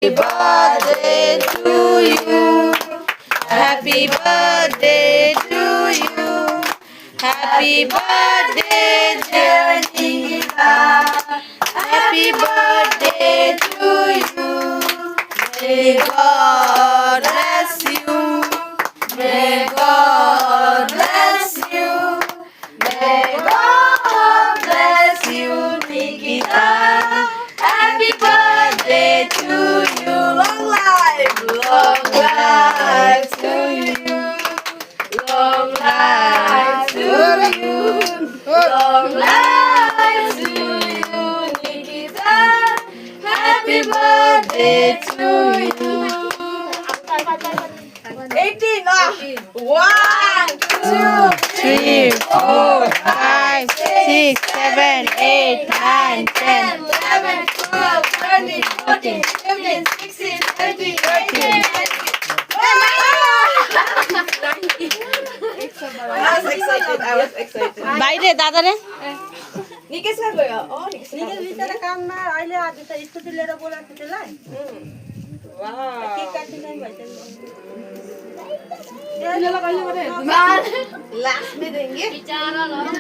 birthday to you. Happy birthday to you. Happy birthday, dear Nikita. Happy birthday to you. May God bless you. May God bless you. May God bless you, Nikita. Happy birthday to you. Long life to you. Long life to you. Long life to you, Nikita. Happy birthday to you. 18. 1, 2, 3, 4, 5, 6, 7, 8, 9, 10, 11, 12, 13, 14, 15, 16, 17, 18, 19. I was excited. বাইরে দাদারে निकेश कहाँ गयो? निकेश निकै बिचरा काममा अहिले आज त scooty लिएर बोलाएको थियो त्यसलाई के काट्ने टाइम भइसक्यो लास्ट में देंगे